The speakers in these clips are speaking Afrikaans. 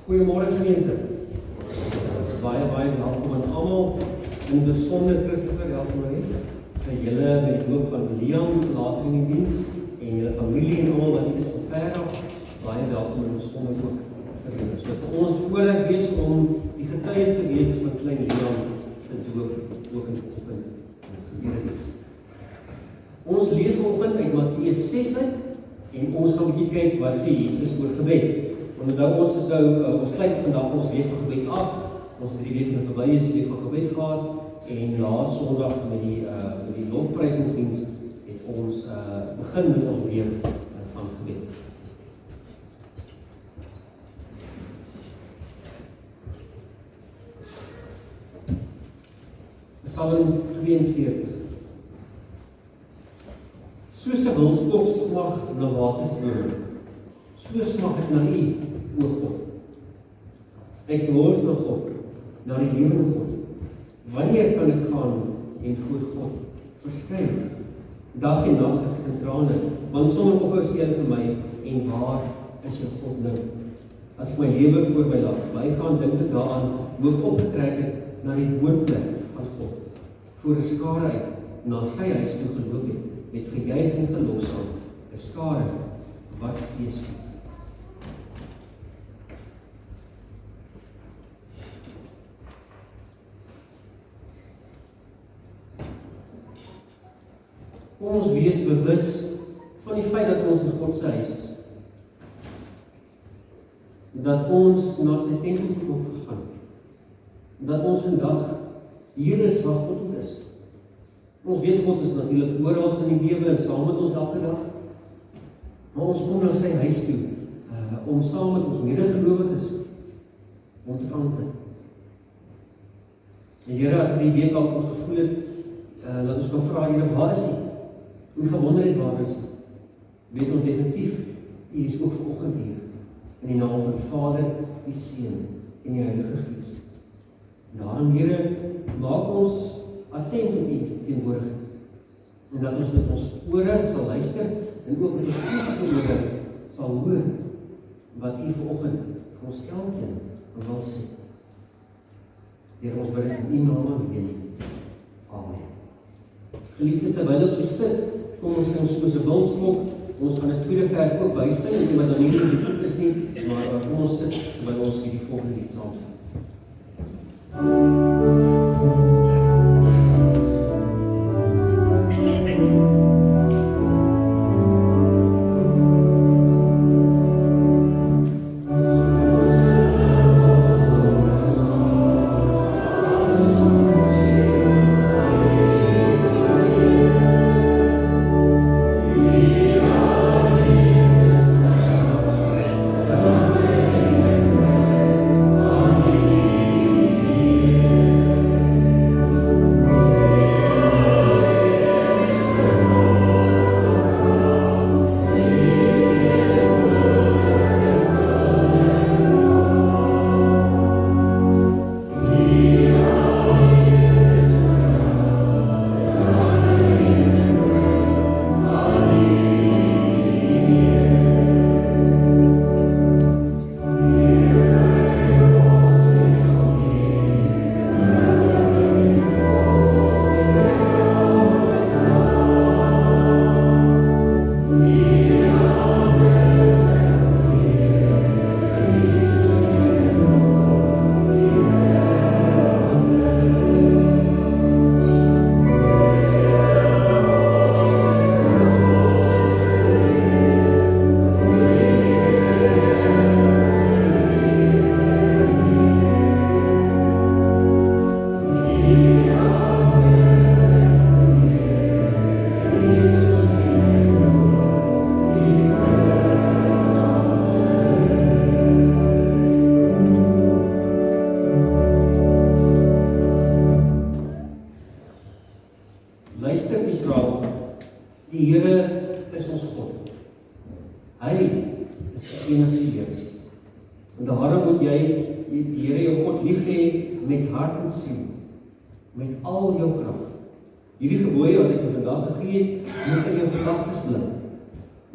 Goeiemôre gemeente. Baie welkom aan almal, in besonder Christopher Elsmarie, vir julle met die doop van Liam later in die diens, en julle familie en almal wat hier is van ver af, baie welkom in besonder ook vir julle. So vir ons voorreg wees om die getuies te wees van klein Liam se doop ook in die oggend se erediens. Ons lees vanoggend uit Matteus 6 uit, en ons gaan 'n bietjie kyk wat sê Jesus oor gebed. Onthou ons is nou, ons sluit vandag ons week van gebed af. Ons het die week met verby is week van gebed gehad, en laas Sondag met die lofprysingsdiens het ons begin met ons week van gebed. Psalm 42. Soos 'n wildstok smag na watersbron, so smag ek na U, o God. Ek dors na God, na die lewende God. Wanneer kan ek gaan en voor God verskyn? Dag en nag is ek in trane, want sonder ophou seën vir my, en waar is jou God nou? As ek my lewe voor my laat bygaan, dink ek daaraan hoe ek opgetrek het na die woonplek van God, voor 'n skare uit, na sy huis toe geloop het, met gejuig en gelofsang, 'n skare wat fees vier. Kom ons wees bewus van die feit dat ons in God se huis is. Dat ons na sy tempel toe gegaan. Dat ons vandag hier is waar God is. Ons weet God is natuurlik oral in die lewe en saam met ons elke dag. Maar ons kom na sy huis toe om saam met ons medegelowiges om te aanbid. En Here, as die week al ons gevoel het, dat ons kan vra, Here, waar is U? Hoe gewonder het waar is U? Weet ons definitief, U is ook vanoggend hier. In die naam van die Vader, die Seun en die Heilige Gees. Daarom, Here, maak ons attent op U teenwoordigheid. En dat ons met ons ore sal luister en ook met ons ore sal hoor wat U vanoggend vir ons elkeen wil sê. Here, ons bid in U naam alleen. Amen. Geliefdes, terwyl ons so sit, kom ons sing soos 'n wildstok. Ons gaan 'n tweede vers ook bysing, en wat dan nie in die boek is nie, maar kom ons sit terwyl ons hierdie volgende lied saam sing. Met al jou krag. Hierdie gebooie wat ek jou vandag gegee het, moet in jou gedagtes bly.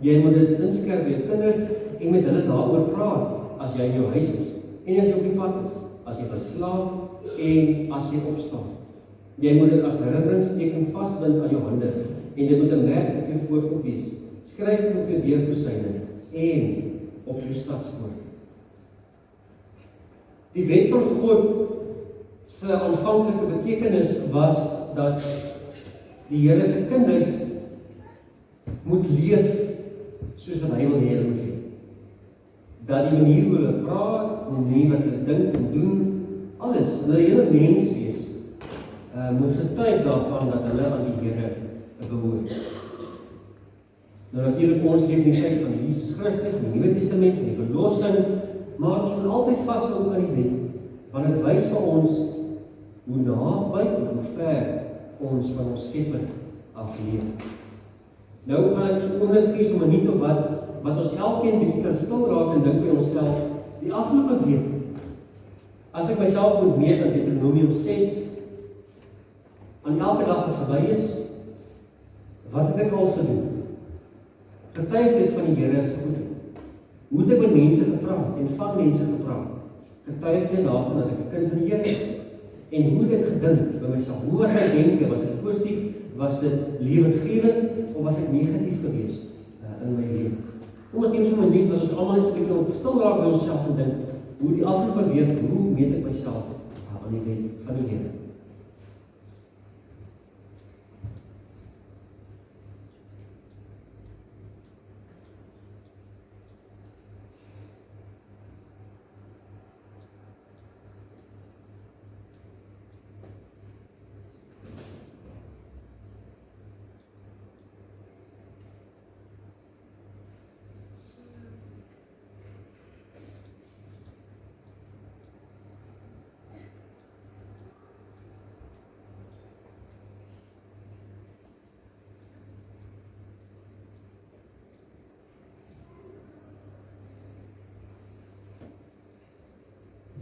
Jy moet dit inskerp by jou kinders en met hulle daaroor praat as jy in jou huis is. En as jy op die pad is, as jy beslaap en as jy opstaan. Jy moet dit as herinneringsteken vasbind aan jou hande en dit moet 'n merk op jou voorkop wees. Skryf dit op jou deurkozijne en op jou stadspoort. Die wet van God se aanvanklike betekenis was dat die Here se kinders moet leef soos wat hy wil hê hulle moet leef. Dat die manier hoe hulle praat, die manier wat hulle dink en doen, alles, hulle hele mens wees, moet getuig daarvan dat hulle aan die Here behoort. Nou natuurlik ons leef in die tyd van Jesus Christus, die Nuwe Testament, die verlossing, maar ons moet altyd vashou aan die wet, want dit wys vir ons hoe naby of hoe ver ons van ons Skepper afleef. Nou gaan ek so oomblik gee so 'n minuut of wat ons elkeen bietjie kan stil raak en dink by onsself, die afgelope week, as ek myself moet meet aan Deuteronomium 6, aan elke dag wat verby is, wat het ek al gedoen? Getuig dit van die Here se goedheid. Hoe het ek met mense gepraat en van mense gepraat? Getuig dit daarvan dat ek 'n kind van die Here is. En hoe het ek gedink by myself? Hoe was my denke? Was ek positief? Was dit lewensgewend? Of was ek negatief geweest in my lewe? Kom ons neem so 'n minuut wat ons almal net so 'n bietjie op stil raak by onsself en dink, hoe die afgelope week, hoe meet ek myself aan die wet van die Here?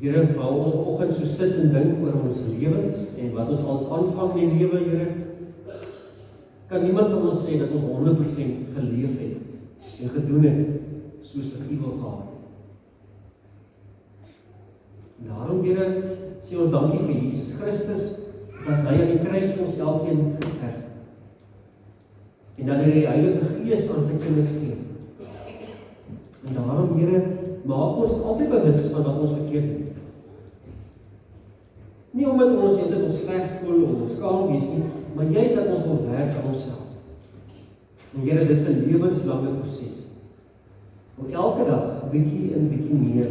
Here, vir ons vanoggend so sit en dink oor ons lewens en wat ons als aanvang in die lewe, Here, kan niemand van ons sê dat ons 100% geleef het en gedoen het soos wat U wil gehad. Daarom, Here, sê ons dankie vir Jesus Christus dat hy aan die kruis vir ons elkeen gesterf het. En dat hy die Heilige Gees aan sy kinders gee. En daarom, Here, maak ons altyd bewus van wat ons verkeerd het. Nie omdat ons dit ons sleg voel of ons skaam wees nie, maar juist dat ons wil werk aan onsself. En Here, dit is 'n lewenslange proses. Om elke dag bietjie en bietjie meer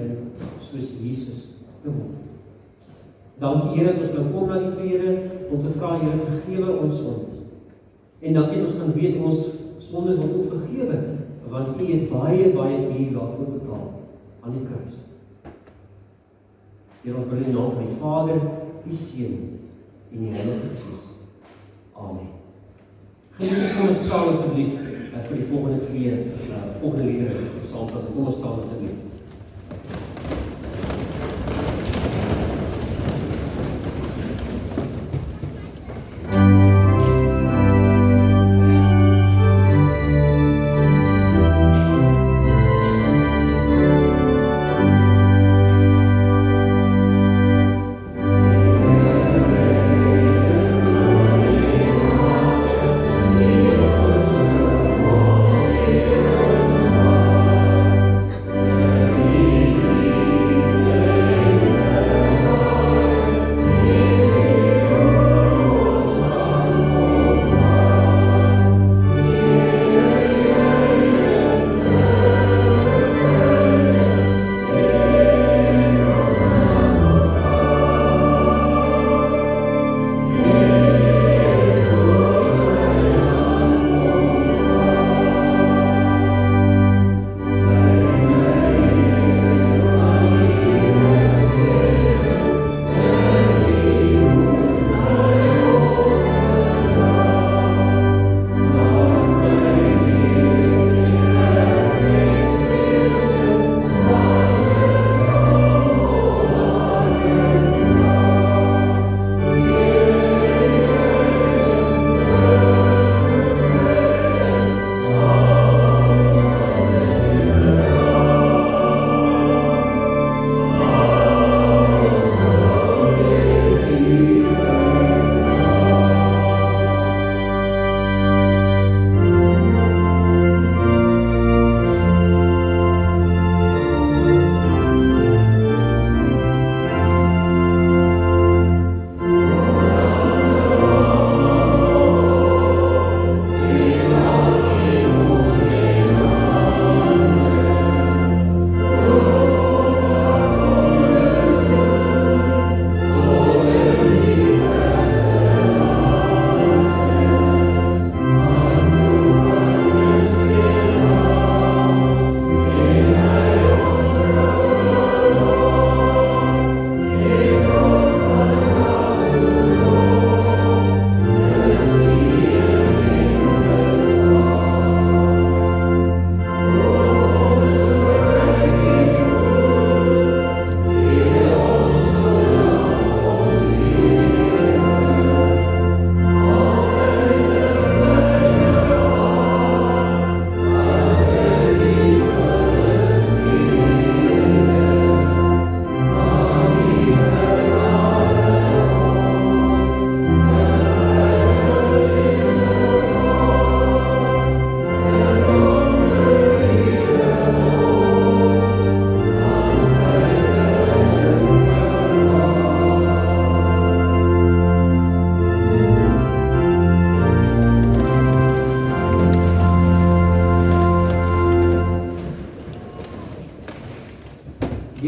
soos Jesus te word. Dankie Here dat ons kan kom na U toe, Here, om te vra, Here, vergewe ons sondes. En dankie dat ons kan weet ons sondes word ook vergewe, want U het baie, baie duur daarvoor betaal aan die kruis. Here, ons bid in die naam van die Vader, die Seun en die Heilige Gees. Amen. Geniet kom ons staan asseblief vir die volgende liedere saam. Kom ons staan asseblief. Amen.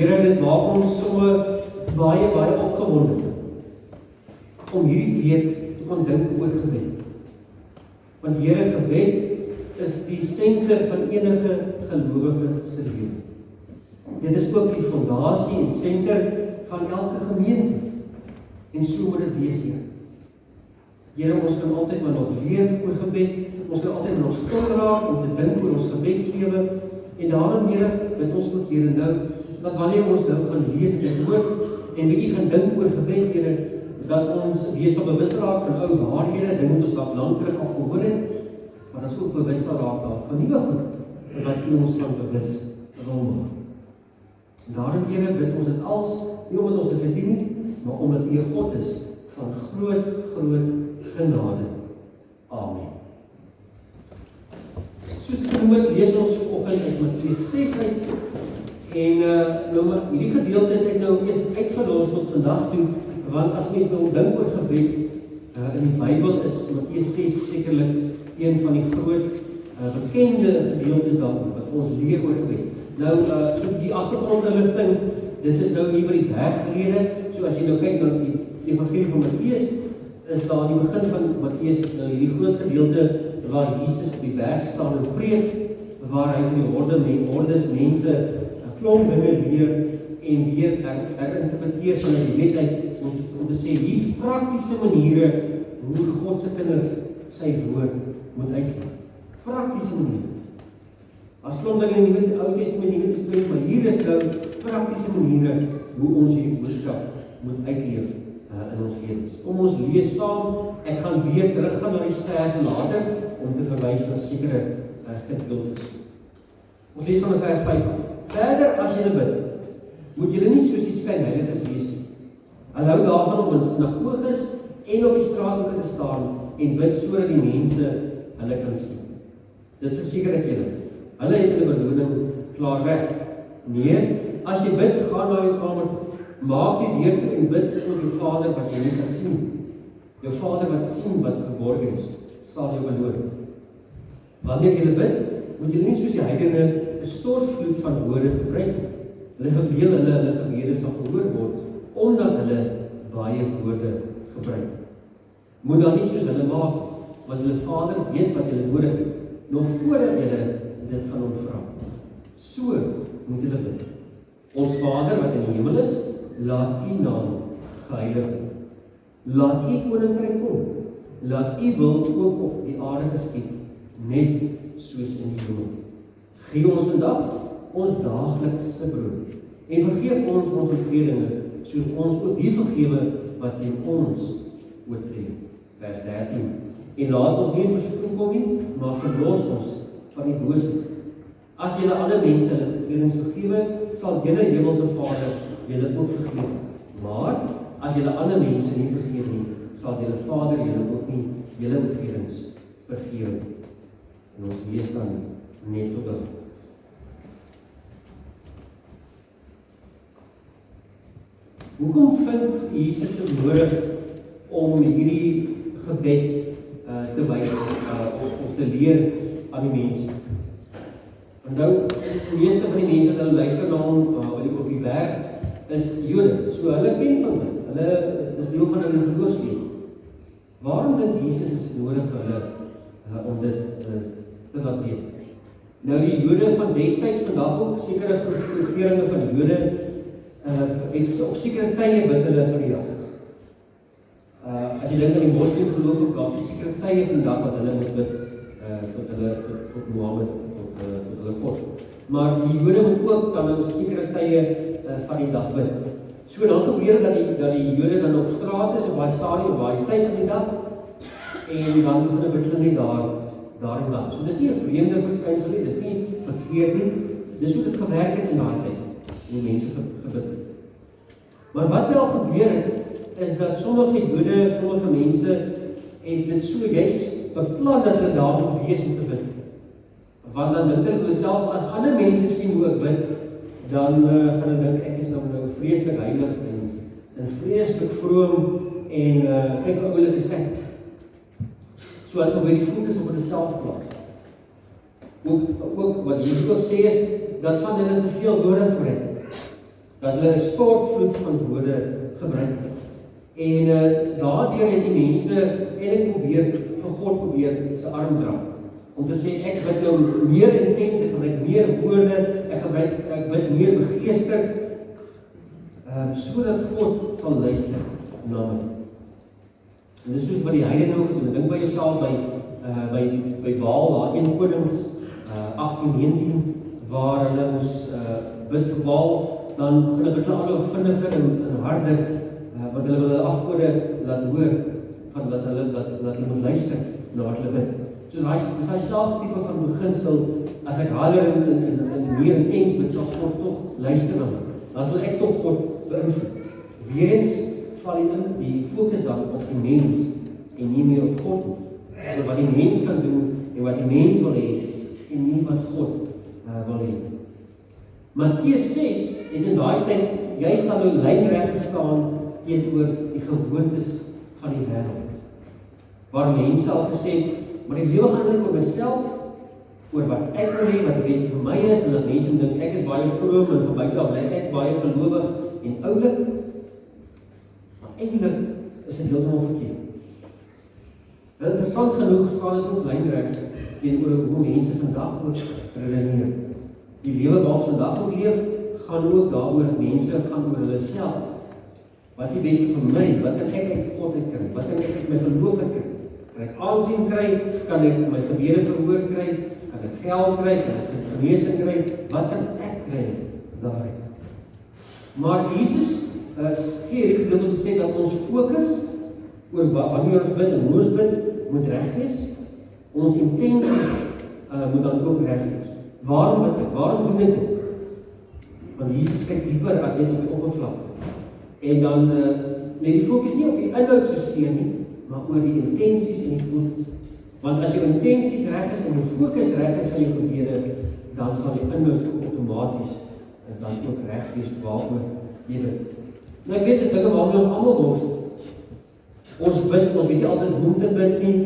Here, dit maak ons sommer baie opgewonde om hierdie week te kon dink oor gebed. Want Here, gebed is die senter van enige gelowige se lewe. Dit is ook die fondasie en senter van elke gemeente. En so moet dit wees, Here. Here, ons kan altyd maar nog leer oor gebed, ons kan altyd nog stil raak om te dink oor ons gebedslewe, en daarom, Here, dat ons ook, Here, nou, dat wanneer ons nou gaan lees en hoor, en bietjie gaan dink oor gebed, Here, dat ons wees sal bewus raak van ou waarhede, dinge wat ons dalk lank terug al gehoor het, maar ons ook bewus sal raak van nuwe goed, wat U ons van bewus wil maak. En daarom, Here, bid ons dit als, nie omdat ons dit verdien nie, maar omdat U 'n God is van groot genade. Amen. Soos genoem, lees ons vanoggend uit Matteus 6 uit, en nou maar hierdie gedeelte het ek nou eers uitverlos tot vandag toe, want as mens nou dink oor gebed in die Bybel is Matteus 6 sekerlik een van die groot bekende gedeeltes wat ons leer oor gebed. Nou, so die agtergrondinligting, dit is nou hier by die bergrede, so as jy nou kyk na die evangelie van Matteus, is daar die begin van Matteus is nou hierdie groot gedeelte waar Jesus op die berg staan en preek, waar hy vir die hordes mense 'n klomp dinge leer en weer herinterpreteer vanuit die wet uit om te sê, hier's praktiese maniere hoe God se kinders sy woord moet uitleef. Praktiese maniere. As klomp dinge in die Ou Testament, maar hier is nou praktiese maniere hoe ons hierdie boodskap moet uitleef in ons lewens. Kom ons lees saam, ek gaan weer teruggaan na die verse later, om te verwys na sekere gedeeltes. Ons lees van vers 5. Verder, as julle bid, moet julle nie soos die skynheiliges wees nie. Hulle hou daarvan om in sinagoges en op die strate te staan en bid sodat die mense hulle kan sien. Dit verseker ek julle. Hulle het hulle beloning klaar weg. Nee, as jy bid, gaan na jou kamer, maak die deur toe en bid tot jou Vader wat jy nie kan sien. Jou Vader wat sien wat verborgen is, sal jou beloon. Wanneer jy bid, moet jy nie soos die heidene 'n stortvloed van woorde gebruik. Hulle verbeel hulle gebede sal gehoor word, omdat hulle baie woorde gebruik. Moet dan nie soos hulle maak, want hulle Vader weet wat julle nodig het, nog voordat julle dit van hom vra. So moet julle bid. Ons Vader wat in die hemel is, laat U naam geheilig word. Laat U koninkryk kom. Laat U wil ook op die aarde geskied, net soos in die hemel. Gee ons vandag ons daaglikse brood en vergeef ons oortredinge, soos ons ook die vergewe wat teen ons oortree. Vers 13. En laat ons nie in versoeking kom nie, maar verlos ons van die bose. As julle ander mense hulle oortredings vergewe, sal julle hemelse Vader julle ook vergewe. Maar as julle ander mense nie vergewe nie, sal julle Vader julle ook nie julle oortredings vergewe. En ons lees dan net tot dan. Hoekom vind Jesus dit nodig om hierdie gebed te wys of te leer aan die mense? En nou, die meeste van die mense wat hulle luister na hom op die berg is Jode, so hulle ken van dit. Hulle is deel van hulle geloofslewe. Waarom dink Jesus is nodig vir hulle om dit te laat weet? Nou die Jode van destyds, vandag ook sekere groeperinge van Jode het op sekere tye bid hulle vir die dag. As jy dink aan die moslim geloof ook, daar is sekere tye van die dag wat hulle moet bid tot Mohammed, tot hulle God. Maar die Jode moet ook dan op sekere tye van die dag bid. So dan gebeur dat die Jode dan op straat is, op baie stadium, op baie tyd van die dag, en dan moet hulle bid hulle net daar en dan. So dis nie 'n vreemde verskynsel nie, dis nie verkeerd nie, dis hoe dit gewerk het in daai tyd, die mense gebid het. Maar wat wel gebeur het, is dat sommige Jode, sommige mense, het dit so juist beplan dat hulle daar moet wees om te bid. Want dan dink hulle self, as ander mense sien hoe ek bid, dan gaan hulle dink, ek is nou vreeslik heilig en vreeslik vroom en kyk wat oulik is ek. So hulle moet by die fokus op hulle self plaas. Ook wat Jesus ook sê is, dat van hulle te veel nodig bring. dat hulle 'n stortvloed van woorde gebruik het. En daardeur het die mense eintlik probeer vir God probeer sy arm dra. Om te sê ek bid nou meer intens, ek gebruik meer woorde, ek bid meer begeesterd, sodat God kan luister na my. En dis soos by die heidene ook, en dink by jouself by Baal, daar 1 Konings 18:19, waar hulle ons bid vir Baal, dan begin hulle beklaar ook vinniger en harder, want hulle wil hulle afgode laat hoor, van dat hulle moet luister na wat hulle bid. So dis hy self tipe van beginsel, as ek harder en meer intens bid, sal God tog luister na my. Dan sal ek tog God beïnvloed. Weereens val hy in die fokus dan op die mens en nie meer op God nie. So wat die mens kan doen en wat die mens wil hê en nie wat God wil hê. Matteus 6 het in daai tyd, jy sal nou lynreg staan teenoor die gewoontes van die wêreld. Waar mense al gesê het, maar die lewe gaan nie oor myself, oor wat ek wil hê, wat die beste vir my is, en dat mense dink ek is baie vroom en van buite af lyk ek baie gelowig en oulik. Maar eintlik is dit heeltemal verkeerd. Interessant genoeg staan dit ook lynreg teenoor hoe mense vandag ook redeneer. Die lewe wat ons vandag ook leef, gaan ook daaroor, mense gaan oor hulle self. Wat is die beste vir my? Wat kan ek uit God uit kry? Wat kan ek uit my geloof uit kry? Kan ek aansien kry? Kan ek my gebede verhoor kry? Kan ek geld kry? Kan ek genesing kry? Wat kan ek kry daaruit? Maar Jesus gee hierdie gedeelte om te sê dat ons fokus oor wanneer ons bid en hoe ons bid moet reg wees. Ons intensie moet dan ook reg wees. Waarom bid ek? Waarom doen ek dit? Want Jesus kyk dieper as net op die oppervlak. En dan lê die fokus nie op die inhoudssisteem nie, maar oor die intensies en die fokus. Want as jou intensies reg is en jou fokus reg is van jou gebede, dan sal die inhoud outomaties dan ook reg wees waaroor jy bid. Nou ek weet, dis dinge waarmee ons almal worstel. Ons bid, ons weet nie altyd hoe te bid nie.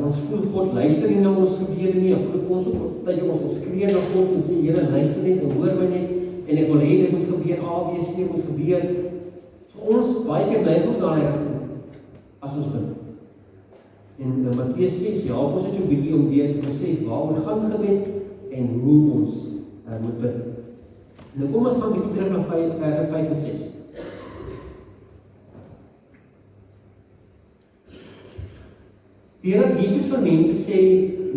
Ons voel God luister nie na ons gebede nie. Of voel ons ook dat ons wil skree na God en sê, Here, luister net en hoor my net. En ek wil hê dit moet gebeur, A, B, C moet gebeur. So ons baie keer bly ons daai rigting as ons bid. En Matteus 6, ja, ons het so 'n bietjie om weer te besef waaroor gaan gebed en hoe ons moet bid. Nou kom ons gaan 'n bietjie terug na verse 5 en 6. Deurdat Jesus vir mense sê,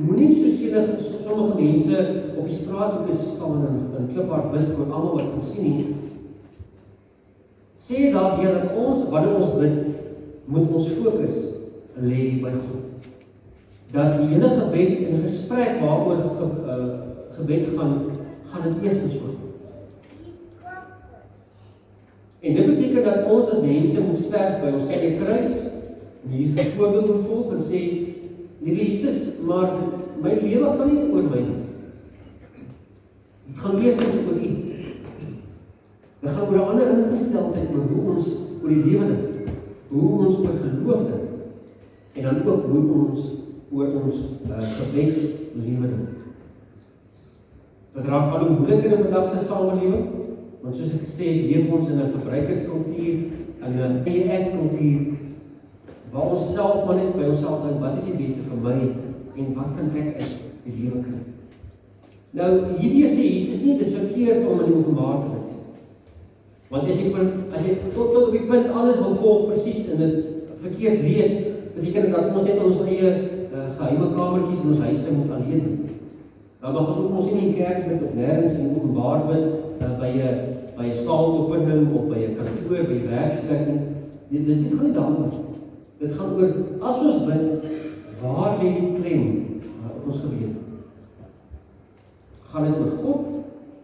moenie so sommige mense op die straat op staan en kliphard bid vir almal wat kan sien nie. Sê daardeur dat ons, wanneer ons bid, moet ons fokus lê by God. Dat die hele gebed en gesprek waaroor gebed gaan dit eers oor. En dit beteken dat ons as mense moet sterf by ons eie kruis. En hier is 'n voorbeeld om volk en sê, Liewe Jesus, maar my lewe gaan nie oor my nie. Dit gaan eers oor U. Dit gaan oor 'n ander ingesteldheid oor hoe ons oor die lewe dink, hoe ons oor geloof dink, en dan ook hoe ons oor ons gebedslewe dink. Dit raak al hoe moeiliker in vandag se samelewing, want soos ek gesê het, leef ons in 'n verbruikerskultuur, in 'n eie ek kultuur, waar ons self maar net by onsself dink, wat is die beste vir my en wat kan ek uit die lewe kry? Nou, hierdie sê Jesus nie, dit is verkeerd om in die openbaar te bid. Want as jy tot op die punt alles wil volg presies en dit verkeerd lees, beteken dat ons net ons eie geheime kamertjies in ons huise moet alleen doen. Dan mag ons ook ons nie in die kerk bid of nêrens in die openbaar bid, by 'n saalopening of by 'n kantoor, by 'n werksplek nie. Dis nie gaan daaroor. Dit gaan oor, as ons bid, waar lê die klem op ons gebed? Gaan dit oor God,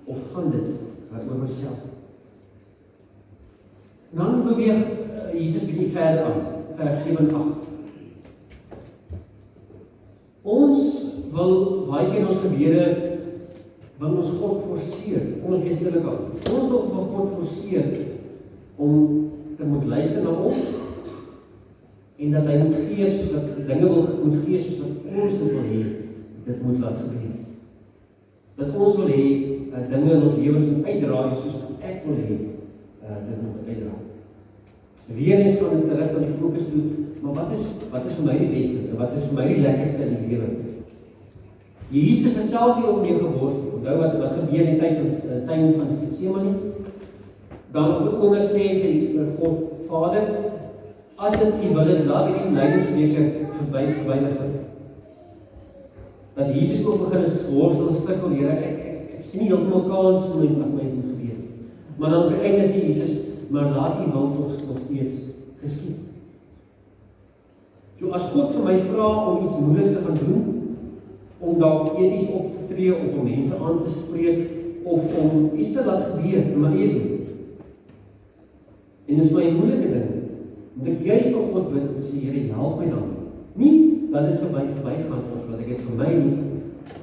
of gaan dit oor myself? Dan beweeg Jesus bietjie verder aan, vers 7 en 8. Ons wil baie keer in ons gebede, wil ons God forceer, ons wees eerlik aan. Ons wil God forceer om te moet luister na ons, en dat hy moet gee soos wat dinge moet gee soos wat ons dit wil hê, dit moet laat gebeur. Dat ons wil hê dinge in ons lewens moet uitdraai soos wat ek wil hê, dit moet uitdra. Weer eens gaan dit terug aan die fokus toe, maar wat is vir my die beste, en wat is vir my die lekkerste in die lewe? Jesus het self hier op mee geworstel. Onthou wat gebeur in die tyd van Getsemane? Dan onder sê vir God, Vader, as dit U wil is, laat die lydensbeker verby my gaan. Dat Jesus ook begin is worstel en sukkel, Here, ek sien nie heeltemal kans vir my wat my moet gebeur. Maar dan op die einde sê Jesus, maar laat U wil nog steeds geskied. So as God vir my vra om iets moeilijks te gaan doen, om dalk eties op te tree, of om mense aan te spreek, of om iets te laat gebeur, maar doen. En dis my moeilike ding, moet ek juist op God bid en sê, Here, help my dan. Nie dat dit verby gaan, of dat ek het vir my nie,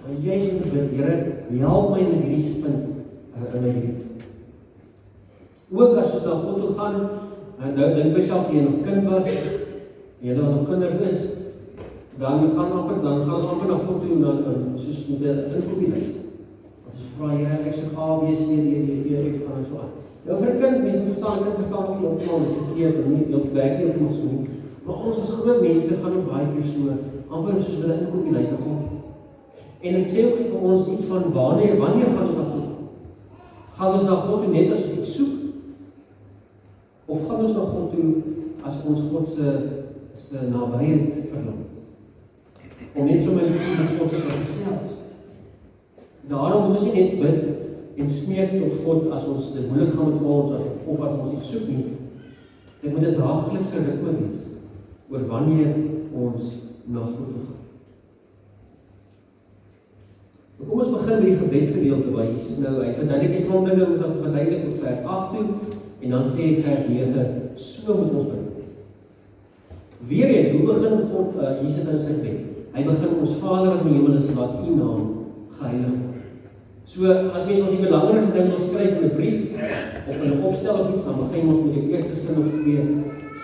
maar juist moet bid, Here, help my met hierdie punt in my leven. Ook as ons na God toe gaan, nou dink myself, jy nog kind was, jy nog kinders is, dan gaan amper na God toe, soos met die inkopielys. As ons vraag, Here, ek sê A, B, C, D, E, F, gaan en so aan. Nou vir 'n kind, mense verstaan nie heeltemal verkeerd en nie heel werk heeltemal so nie. Maar ons as groot mense gaan ook baie keer so, amper soos met 'n inkopielys na God. En dit sê ook vir ons iets van wanneer gaan ons na God? Gaan ons na God toe net as ons iets soek? Of gaan ons na God toe as ons God se nabyheid verlang? Om net so met God te gesels. Daarom moet ons nie net bid en smeek tot God as ons dit moeilik gaan met ons, of as ons iets soek nie. Dit moet 'n daaglikse ritme wees, oor wanneer ons na God toe gaan. Kom ons begin met die gebedgedeelte waar Jesus nou verduidelik is om dinge moet ons verduidelik op vers 8 toe, en dan sê vers 9, so moet ons bid. Weer eens, hoe begin God, Jesus in sy gebed? Hy begin ons Vader in die hemel is, laat U naam geheilig word. So, as mens ons die belangrikste ding wil skryf in 'n brief, of in 'n opstel of iets, dan begin ons met die eerste sin of twee,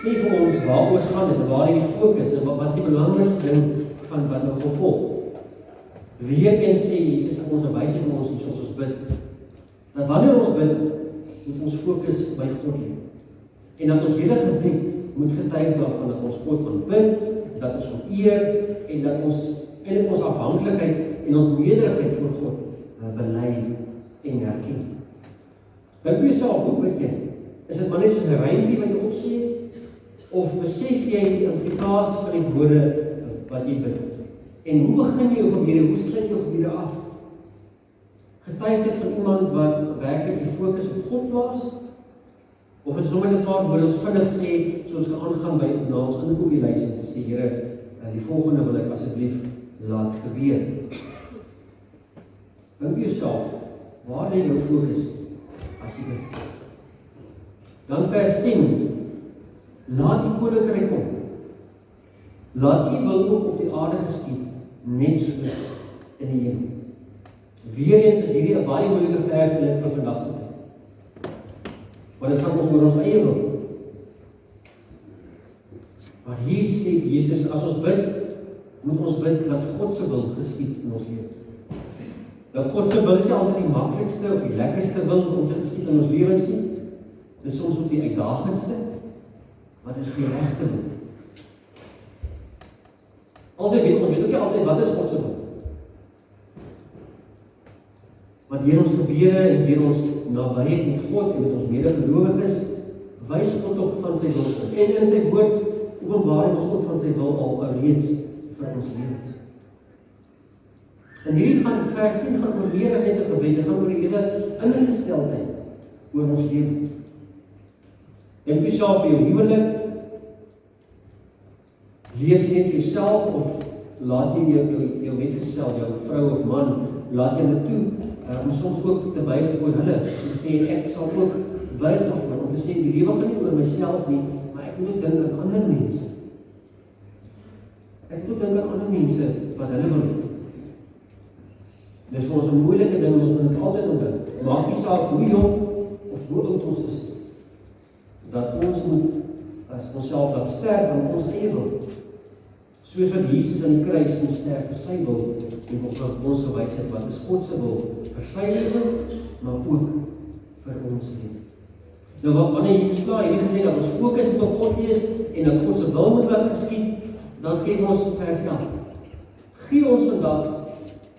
sê vir ons waaroor gaan dit, waar die fokus, en wat is die belangrikste ding van wat nou gevolg. Weer eens sê Jesus vir ons, en wys vir ons iets ons bid, dat wanneer ons bid, moet ons fokus by God hê. En dat ons hele gebed moet getuig daarvan dat ons God kan bid, dat ons hom eer, en dat ons in ons afhanklikheid en ons nederigheid voor God bely en herken. Dink jouself, hoe bid jy? Is dit maar net soos 'n rympie wat jy opsê, of besef jy die implikasies van die woorde wat jy bid? En hoe begin jy jou gebede? Hoe sluit jy jou gebede af? Getuig dit van iemand wat werklik die fokus op God was? Of is het sommer 'n paar woorde ons vinnig sê, soos aangaan by na ons inkopielys en sê, Here, die volgende wil ek asseblief laat gebeur. Dink jouself, waar lê jou fokus as jy bid? Dan vers 10, laat die koninkryk kom. Laat U wil ook op die aarde geskied, net soos in die hemel. Weer eens is hierdie 'n baie moeilike vers vir vandag se tyd. Want dit gaan ons oor ons eie wil. Maar hier sê Jesus, as ons bid, moet ons bid dat God se wil geskied in ons lewe. Dat God se wil is nie altyd die maklikste of die lekkerste wil om te geskied in ons lewens nie. Dit is soms ook die uitdagendste, maar dit is die regte wil. Altyd weet ons, weet ook nie altyd wat is God se wil. Maar deur ons gebede en deur ons nabyheid met God en met ons medegelowiges, wys God op van sy wil. En in sy woord openbaar ons ook van sy wil al reeds vir ons lewens. En hierdie gaan vers 10 gaan oor nederigheid en gebed, gaan oor die hele ingesteldheid oor ons lewens. Dink jouself by jou huwelik, leef jy net vir jouself of laat jy jou metgesel, jou vrou of man, laat jy hulle toe om soms ook te buig voor hulle en sê ek sal ook buig daarvoor om te sê die lewe gaan nie oor myself nie, maar ek moet dink aan ander mense. Ek moet dink aan ander mense wat hulle wil. Dis vir ons 'n moeilike ding, ons moet dit altyd onthou. Maak nie saak hoe jong of hoe oud ons is, dat ons moet as onsself laat sterf aan ons eie wil. Soos wat Jesus aan die kruis moes sterf vir sy wil, en op ons gewys het wat is God se wil vir sy lewe, maar ook vir ons lewe. Nou wanneer Jesus klaar hierdie gesê dat ons fokus moet op God wees en dat God se wil moet laat geskied, dan gee ons vers 11. Gee ons vandag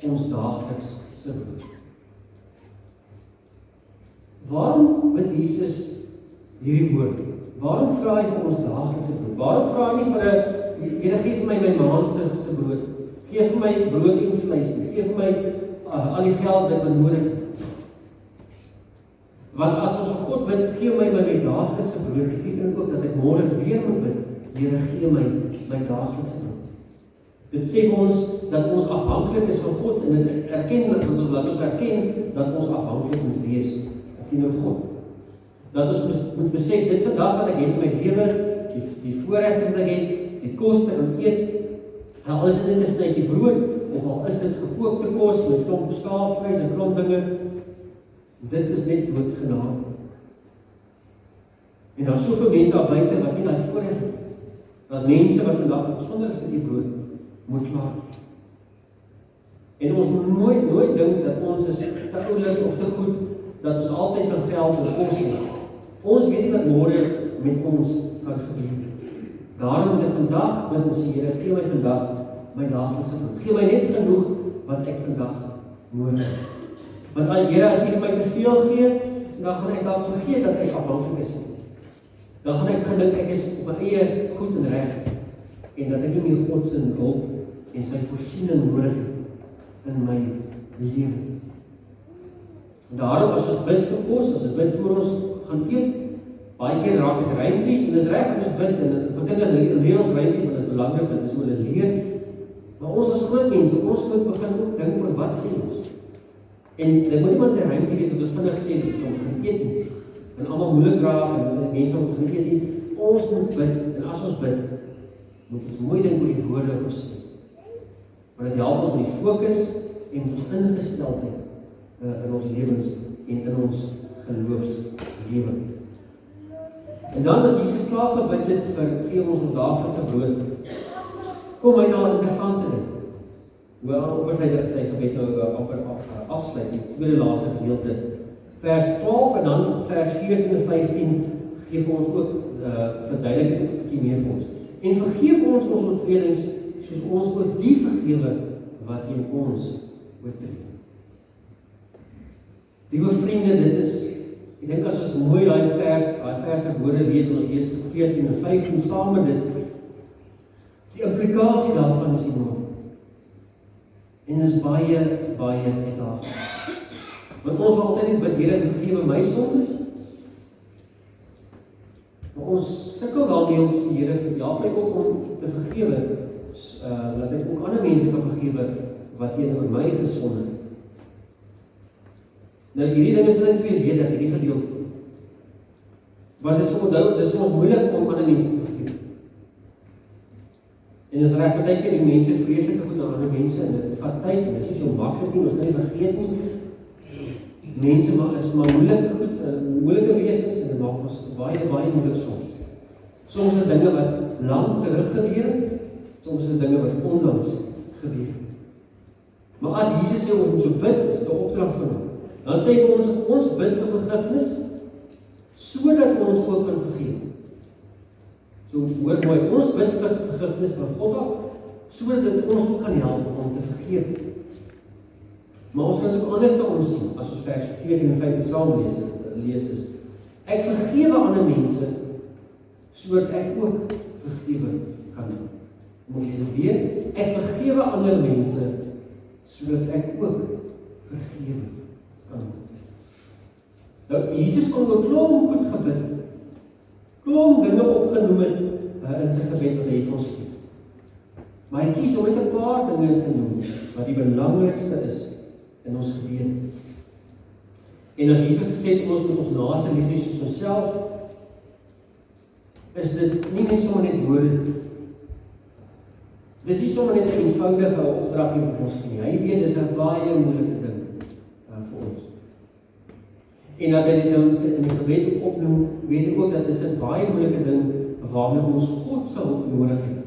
ons daaglikse brood. Waarom bid Jesus hierdie woord? Waarom vra hy vir ons daaglikse brood? Waarom vra hy nie vir 'n Here gee vir my maandeliks brood, gee vir my brood en vleis, gee vir my al die geld wat ek benodig? Want as ons vir God bid, gee my daaglikse brood, beteken ook dat ek môre weer moet bid, Here gee my daaglikse brood. Dit sê vir ons dat ons afhanklik is van God en dit erken dat ons erken dat ons afhanklik moet wees teenoor God. Dat ons moet besef dit vandag wat ek het in my lewe, die voorreg wat ek het, die kos wat ek eet, al is dit 'n snytjie brood of al is dit gekookte kos met klomp skaapvleis en klomp dinge, dit is net bloot genade. En daar is soveel mense daar buite wat nie daai voorreg het. Daar's mense wat vandag sonder 'n stukkie brood moet klaar. En ons moet nooit dink dat ons is te oulik of te goed, dat ons altyd sal geld en kos het. Ons weet nie wat môre met ons kan gebeur. Daarom moet ek vandag bid en sê, Here, gee my vandag my daaglikse brood. Gee my net genoeg wat ek vandag nodig het. Want Here, as jy vir my te veel gee, dan gaan ek dalk vergeet dat ek afhanklik is. Dan gaan ek gedink ek is op my eie goed en reg en dat ek nie meer God se hulp en sy voorsiening nodig het in my lewe. Daarom as ons bid vir kos, as ons bid vir ons gaan eet, baie keer raak dit rympies en dis reg om ons bid en vir kinders leer ons rympies want dit is belangrik en dis hoe hulle leer. Maar ons as groot mense, ons moet begin ook dink oor wat sê ons. En dit moet nie maar 'n rympies wees dat ons vinnig sê om gaan eet nie. En almal moeilik raak en mense om gaan eet nie. Ons moet bid en as ons bid, moet ons mooi dink oor die woorde wat ons sê. Want dit help ons met die fokus en ons ingesteldheid in ons lewens en in ons geloofslewe. En dan as Jesus klaar gebid het vir gee ons daaglikse brood, kom hy na 'n interessante ding. Oor sy gebed afsluit, die tweede laaste gedeelte. Vers 12 en dan vers 14 en 15 gee vir ons ook verduidelik 'n bietjie meer vir ons. En vergeef ons oortredings soos ons ook die vergewe wat teen ons oortree. Liewe vriende, dit is, ek dink as ons mooi daai vers woorde lees, en ons lees 14 en 15 saam met dit, die implikasie daarvan is enorm. En is baie uitdagend. Want ons wil altyd net bid, Here, vergewe my sondes. Maar ons sukkel daarmee om te sê, Here, help my ook om te vergewe, dat ek ook ander mense kan vergewe wat teenoor my gesonde het. Nou hierdie ding is in tweeledig, hierdie gedeelte. Want dit is vir ons moeilik om ander mense te vergewe. En dis reg, baie keer die mense vreeslike goed aan ander mense en dit vat tyd en dit is nie so maklik nie, ons kan nie vergeet nie. Mense is maar moeilik goed, moeilike wesens en dit maak ons baie moeilik soms. Soms is dinge wat lank terug gebeur, soms is dinge wat onlangs gebeur. Maar as Jesus sê ons so bid, is dit 'n opdrag van hom. Dan sê hy vir ons bid vir vergifnis, sodat ons ook kan vergeef. So hoor mooi, ons bid vir vergifnis van God af, sodat dit ons ook kan help om te vergeef. Maar ons kan ook anders daarom sien, as ons vers 14 en 15 saam lees is, ek vergewe ander mense, sodat ek ook vergewe kan. Moet jy dit weet? Ek vergewe ander mense, sodat ek ook vergewe kan. Nou, Jesus kon ook klomp goed gebid, klomp dinge opgenoem het in sy gebed wat hy het ons gee. Maar hy kies om net 'n paar dinge te noem, wat die belangrikste is in ons gebed. En as Jesus gesê het ons moet ons naaste lief hê soos onsself, is dit nie net sommer net woorde. Dis nie sommer net 'n eenvoudige opdrag vir ons nie. Hy weet dis 'n baie moeilike ding vir ons. En dat hy dit nou in die gebed opnoem, weet ek ook dat dis 'n baie moeilike ding waarmee ons God se hulp nodig het.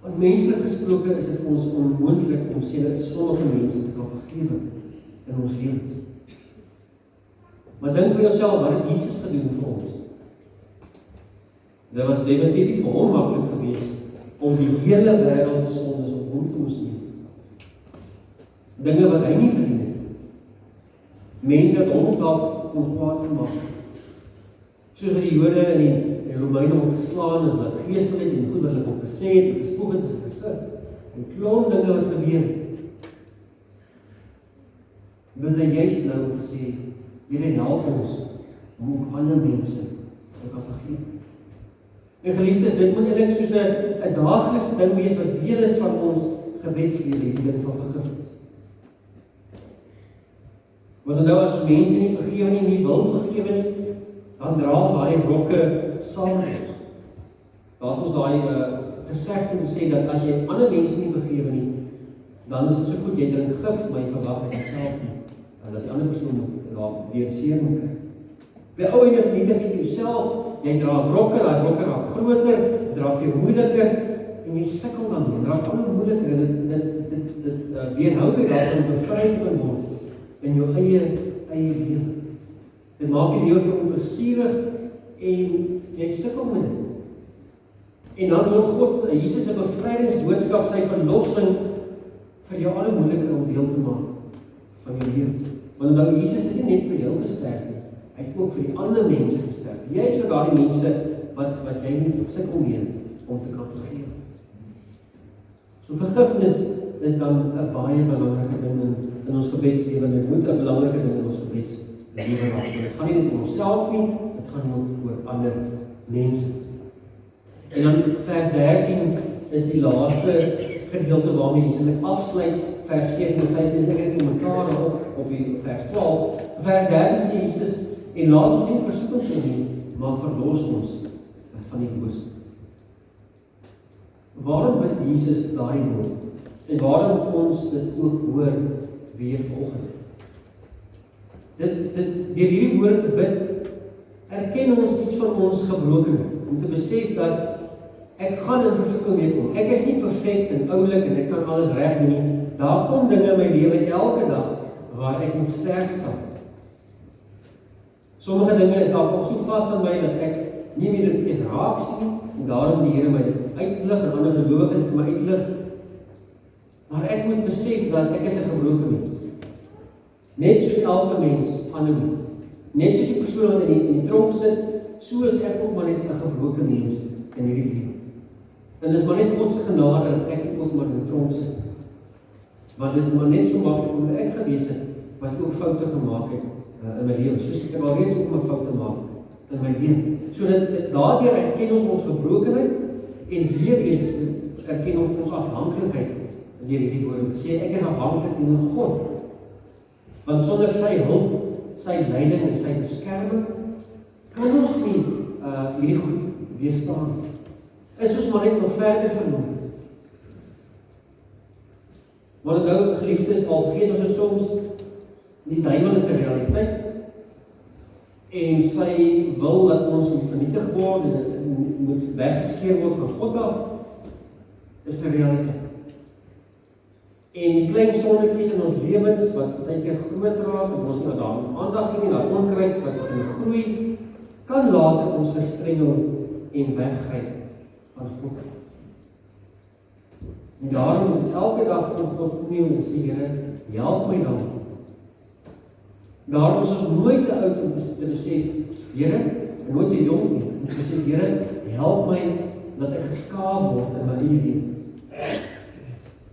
Want menslik gesproke is dit vir ons onmoontlik om sommige mense te kan vergewe in ons lewens. Maar dink by jouself, wat het Jesus gedoen vir ons? Dit was definitief nie vir hom maklik geweest om die hele wêreld se sondes op hom te moes neem. Dinge wat hy nie verdien het. Mense het hom dalk kwaad gemaak. Soos die Jode en die Romeine hom geslaan en wat geestelik en goed wat hulle hom gesê het, gespoeg het, gesit. En klomp dinge wat gebeur. Wil hy juist nou sê, Here help ons om ook ander mense te kan vergeef. En geliefdes, dit moet eintlik soos 'n daaglikse ding wees wat deel is van ons gebedslewe, die ding van vergifnis. Want nou as ons mense nie vergewe nie wil vergewe nie, dan dra daai rokke saam met ons. Daar is ons daai gesegde om te sê dat as jy ander mense nie vergewe nie, dan is dit so goed, jy drink gif, maar jy verwag uit jouself nie. Dat die ander persoon weer seer moet kry. By ou en vernietig jy jouself, jy dra rokke, daai rokke raak groter, dra veel moeiliker, en jy sukkel dan nie, raak al moeiliker, en dit weerhou jy daarvan bevry te word in jou eie lewe. Dit maak die lewe vir onplesierig en jy sukkel met dit. En dan wil God, Jesus se bevrydingsboodskap, sy verlossing vir jou alle moeiliker om deel te maak van jou lewe. Want nou Jesus het nie net vir jou gesterf nie, hy het ook vir die ander mense gesterf. Jy is vir daardie mense wat jy nie sukkel mee om te kan vergewe. So vergifnis is dan 'n baie belangrike ding in ons gebedslewe, en dit moet 'n belangrike ding in ons gebedslewe raak. Dit gaan nie net om onsself nie, dit gaan ook oor ander mense. En dan vers 13 is die laaste gedeelte waarmee Jesus afsluit, vers 14 en 15, is net mekaar op die vers 12. Vers 13 sê Jesus, en laat ons nie versoeking sien nie, maar verlos ons van die bose. Waarom bid Jesus daardie nood? En waarom moet ons dit ook hoor weer vanoggend? Deur hierdie woorde te bid, erken ons iets van ons gebrokenheid, om te besef dat ek gaan in versoeking mee kom. Ek is nie perfek en oulik en ek kan alles reg doen nie. Daar kom dinge in my lewe elke dag waar ek moet sterk staan. Sommige dinge is dalk ook so vas aan my dat ek nie meer dit is raak sien, en daarom die Here my uitlig en ander gelowiges vir my uitlig. Maar ek moet besef dat ek is 'n gebroke mens. Net soos elke mens anoniem. Net soos die persoon wat in die tronk sit, so is ek ook maar net 'n gebroke mens in hierdie lewe. En dis maar net God se genade dat ek ook maar in die tronk sit. Want dis maar net so maklik om ek gewees het wat ook foute gemaak het in my lewe. Soos ek al reeds ook 'n fout gemaak in my lewe. So dat daardeur erken ons gebrokenheid en weer eens erken ons afhanklikheid deur hierdie woorde. Sê ek is afhanklik van God. Want sonder sy hulp, sy leiding en sy beskerming kan ons nie hierdie goed weerstaan. Is ons maar net nog verder vernoem. Want nou geliefdes, al vergeet ons het soms, die duiwel is 'n realiteit, en sy wil dat ons moet vernietig word, en moet weggeskeer word van God af, is 'n realiteit. En die klein sonnetjies in ons lewens, wat baie keer groot raak, en ons nou daar aandag gee, daar onkruid, wat begin groei, kan later ons verstrengel en weggryp van God. En daarom moet elke dag van God kniel en sê, Here, help my dan. Daarom is ons nooit te oud om te besef, Here, en nooit te jong nie, om te besef, Here, help my dat ek geskaap word in my eie lewe.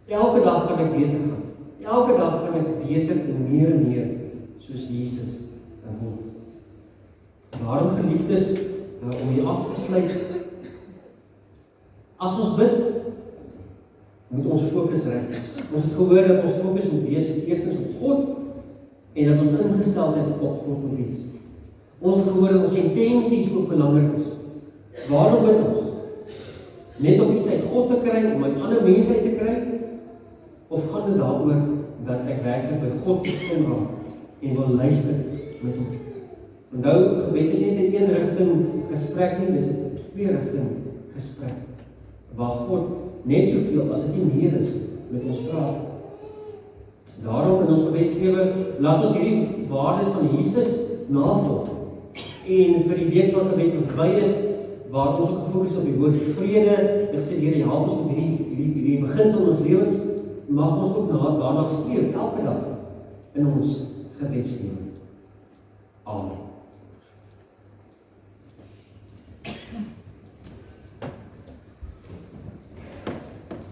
Elke dag kan ek beter gaan. Elke dag kan ek beter en meer soos Jesus word. Daarom geliefdes, om hier af te sluit, as ons bid, moet ons fokus reg. Ons het gehoor dat ons fokus moet wees eerstens op God, en dat ons ingesteldheid op God moet wees. Ons het gehoor dat ons intensies ook belangrik is. Waarom bid ons? Net om iets uit God te kry, om uit ander mense uit te kry, of gaan dit daaroor dat ek werklik by God gestem raak en wil luister met hom? Onthou, gebed is nie 'n een rigting gesprek nie, dis 'n twee rigting gesprek, waar God net soveel as dit nie meer is met ons praat. Daarom in ons gebedslewe, laat ons hierdie waardes van Jesus navolg. En vir die week wat net verby is, waar ons ook gefokus op die woord vrede, dit sê Here, help ons met hierdie beginsel in ons lewens, mag ons ook daarna streef elke dag in ons gebedslewe. Amen.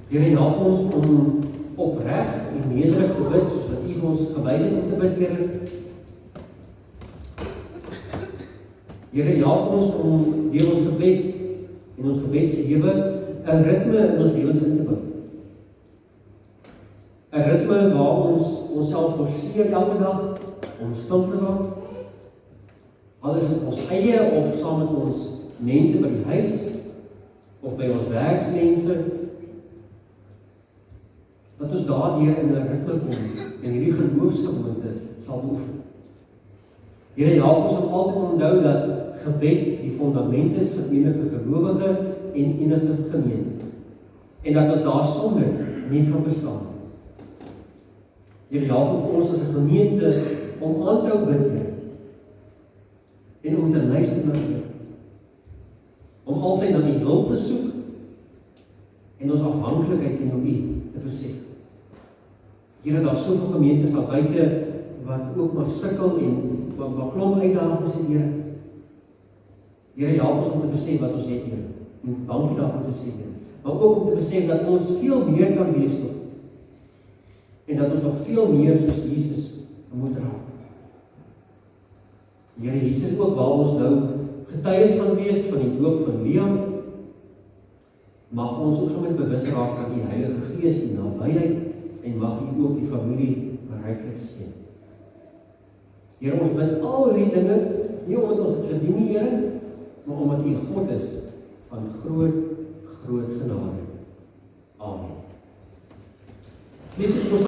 Here, help ons om opreg en nederig te bid, soos wat U vir ons gewys het om te bid, Here. Here, help ons om deur ons gebed en ons gebedslewe 'n ritme in ons lewens in te bou. 'n Ritme waar ons onsself forceer elke dag om stil te raak. Al is dit ons eie of saam met ons mense by die huis of by ons werksmense, dat ons daardeur in 'n ritme kom en hierdie geloofsgewoonte sal beoefen. Here, help ons om altyd onthou dat gebed die fundament is vir enige gelowige en enige gemeente. En dat ons daar sonder nie kan bestaan. Here, help ons as 'n gemeente om aan te hou bid en om te luister na U. Om altyd na U wil te soek en ons afhanklikheid teenoor U te besef. Here, daar is soveel gemeentes daar buite wat ook maar sukkel en wat klomp uitdagings het, Here. Here, help ons om te besef wat ons het, Here. En dankie daarvoor te sê, Here. Maar ook om te besef dat ons veel meer kan wees nog. En dat ons nog veel meer soos Jesus moet raak. Here, hier is ook waar ons nou getuies gaan wees van die doop van Liam. Mag ons ook sommer bewus raak van die Heilige Gees en nabyheid en mag U ook die familie ryklik seën. Here, ons bid al hierdie dinge, nie omdat ons dit verdien nie, Here, maar omdat U God is van groot genade. Amen. Liefde,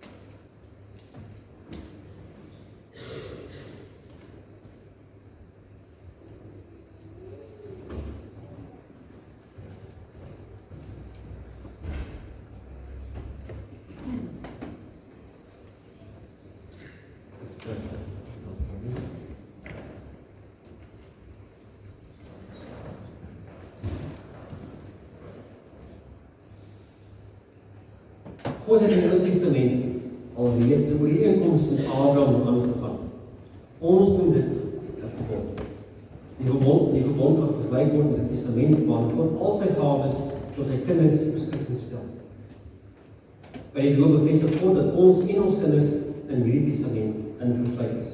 God het in die Ou Testament alreeds sy ooreenkoms met Abraham aangegaan. Ons doen dit vir God. Die verbond wat vergelyk word met die Testament waar God al sy gawes tot sy kinders beskikking stel. By die doop bevestig God dat ons en ons kinders in hierdie Testament ingesluit is.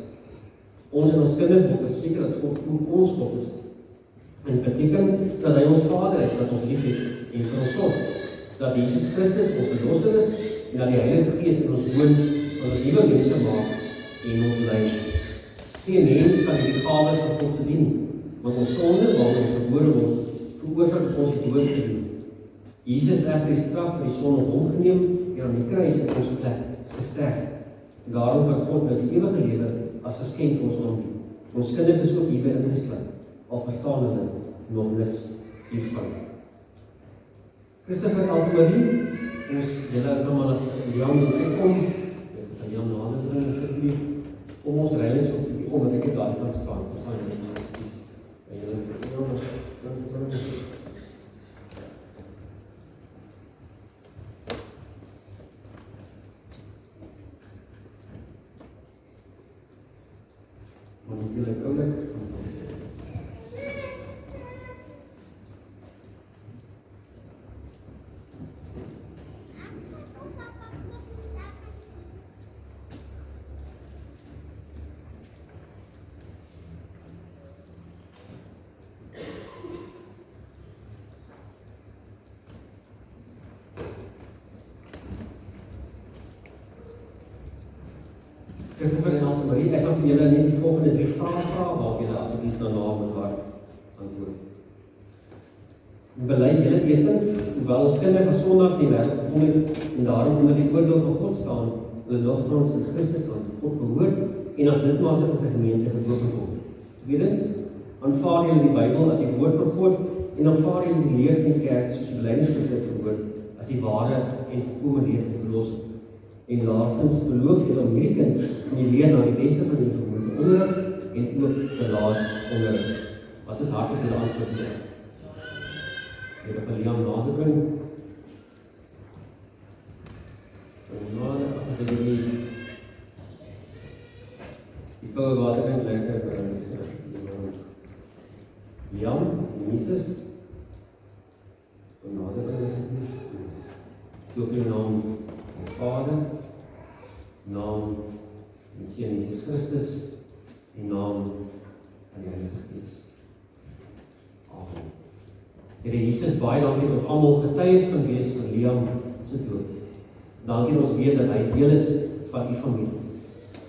Ons en ons kinders moet verseker dat God ook ons God is. En beteken dat hy ons Vader is, dat ons lief het en vir ons sorg. Dat Jesus Christus ons verlosser is en dat die Heilige Gees in ons woon van ons nuwe mense maak en ons lei. Geen mens kan die gawes van God verdien, want ons sonde waarin ons gebore word, veroorsaak ons die dood te doen. Jesus het egter die straf vir die sonde op hom geneem en aan die kruis in ons plek gesterf. Daarom kan God nou die ewige lewe as geskenk vir ons aanbied. Ons kinders is ook hierby ingesluit, al verstaan hulle nog niks hiervan. Christopher Alsmarie, ons julle kan maar dat Jan moet uitkom, dat Jan na handen bring, asseblief, om ons reilings ons die omdat ek daar kan staan. Ons gaan net asseblief. En julle maar natuurlijk oulik. Christopher en Alsmarie, ek kan vir julle net die volgende 3 vrae vra, waar julle asseblief daarna moet antwoord. Bely julle eerstens, hoewel ons kinders van Sondag nie wêreld gekom het en daarom onder die oordeel van God staan, hulle nogtans in Christus aan God behoort en as lidmate van sy gemeente gedoop word. Tweedens, aanvaar julle die Bybel as die woord van God en aanvaar julle die leer van die kerk soos die belydenisbrief verwoord as die ware en volkomme leer van verlossing. En laastens, beloof julle om hierdie kind van die leer na die beste van die vermoede onderrig en ook te laat onderrig. Wat is hartlik die antwoord nie? Jy het Liam nader bring. Nader, as jy die koue water kan lekker bring. Liam, Jesus, nader bring asseblief. Doop jou naam, Vader, naam en Seun Jesus Christus, en naam van die Heilige Gees. Amen. Here Jesus, baie dankie dat almal getuies kan wees van Liam se dood. Dankie dat ons weet dat hy deel is van u familie.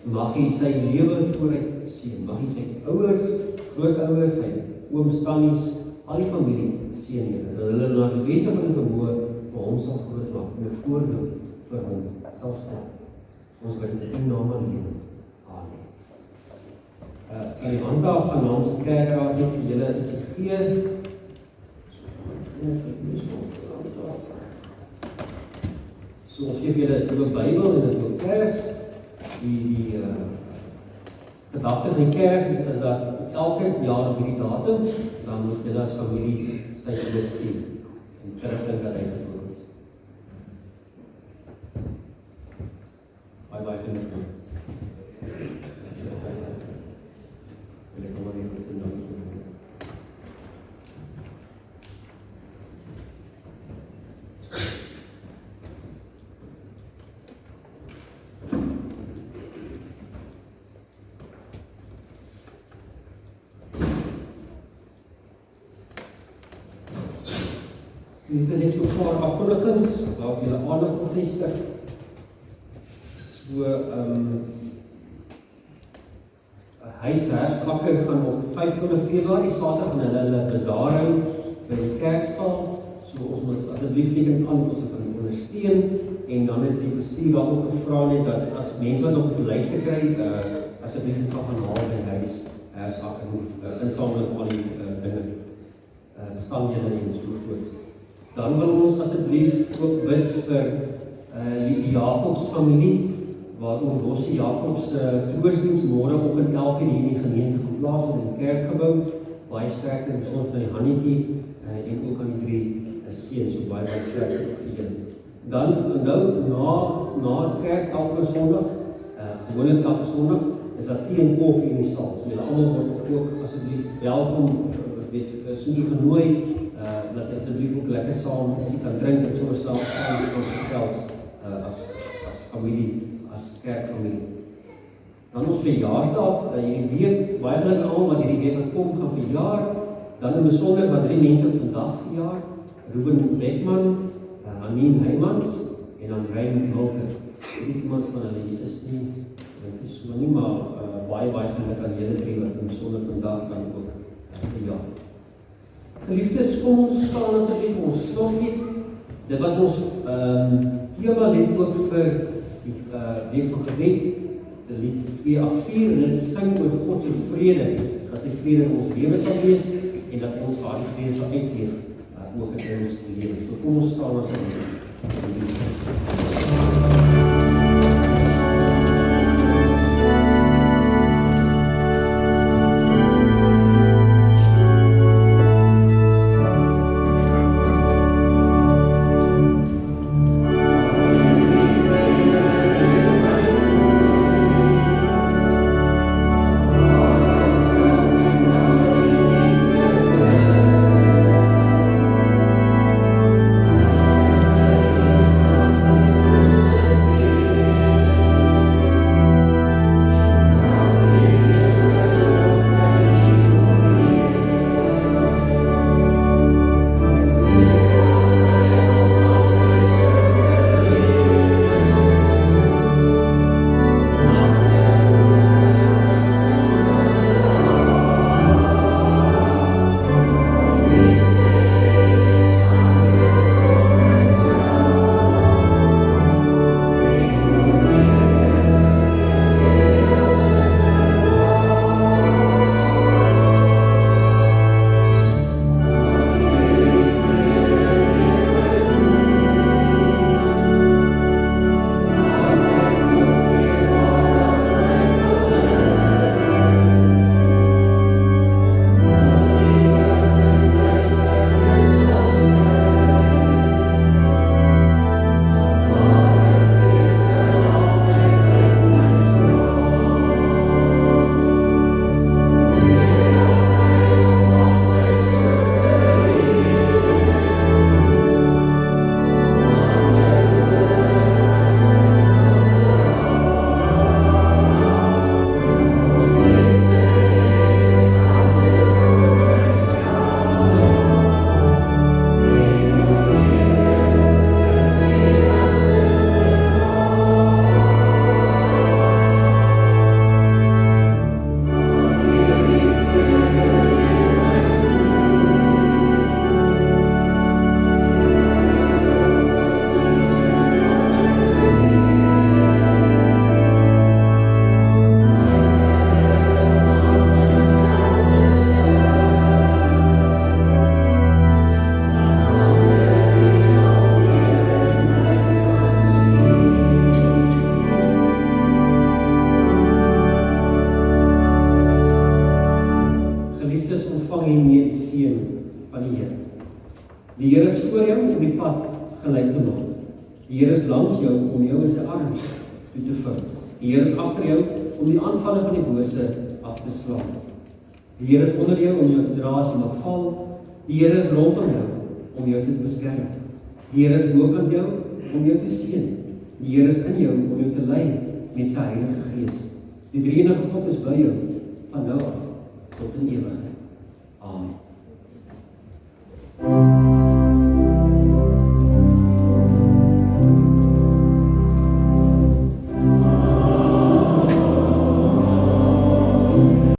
Mag hy sy lewe vooruit seën. Mag hy sy ouers, grootouers, sy ooms, tannies, al die familie seën, Here. Dat hulle na die beste van die vermoë vir hom sal groot maak en 'n voorbeeld vir hom sal stel. Ons bid in die naam van Jesus. Amen. In die handhaaf van ons kerkraad het vir julle iets gegee. So ons gee julle 'n Bybel en 'n Kers. Die gedagte van Kers is dat elke jaar op hierdie datum dan moet julle as familie sy dood vier en terugdink dat hy gedoen is. Baie kinders. Dit is net so 'n paar afkondigings waarop julle aandag moet vestig. So huiswerksakke gaan op 25 Februarie Saterdag en hulle bazaar hou by die kerksaal. So ons moet asseblief teken aan ons kan ondersteun en dan het die bestuur daar ook gevra net dat as mense wat nog op die lyste kry, asseblief dit sal gaan haal by huis sakke insameling al die dinge bestanddele en so voort. Dan wil ons asseblief ook bid vir die Jacobs familie, waaroor Rossie Jacobs troostdiens môreoggend 11:00 hier in die gemeente geplaas in die kerkgebou. Baie sterkte en gesond van die Hannetjie en ook aan die 3 seuns, so baie sterkte vir julle. Dan na kerk elke Sondag, gewoonlik elke Sondag, is daar tee en koffie in die saal. So julle almal word ook asseblief welkom, so nie genooi, dat jy asseblief ook lekker saam as jy kan drink en so saam gesels as familie, as kerkfamilie. Dan ons verjaarsdag, jy weet, baie gelukkig almal wat hierdie week kom gaan verjaar, dan in besonder wat 3 mense vandag verjaar, Ruben Beckman, Anien Heymans en dan Rein Mulker. Iemand van hulle hier is nie, dit is maar nie, maar baie gelukkig aan julle 3 wat in besonder vandag kan ook verjaar. Geliefdes, kom ons staan asseblief ons slotlied. Dit was ons tema lied ook vir die week van gebed, die lied 284, en dit sing oor God se vrede, dat sy vrede in ons lewe sal wees, en dat ons daardie vrede sal uitleef, ook in ons lewe. So kom ons staan asseblief. Die Here is voor jou om die pad gelyk te maak. Die Here is langs jou om jou in sy arms toe te vou. Die Here is agter jou om die aanvalle van die bose af te slaan. Die Here is onder jou om jou te dra as jy mag val. Die Here is rondom jou om jou te beskerm. Die Here is bokant jou om jou te seën. Die Here is in jou om jou te lei met sy Heilige Gees. Die drie-enige God is by jou van nou af tot in ewigheid. Amen.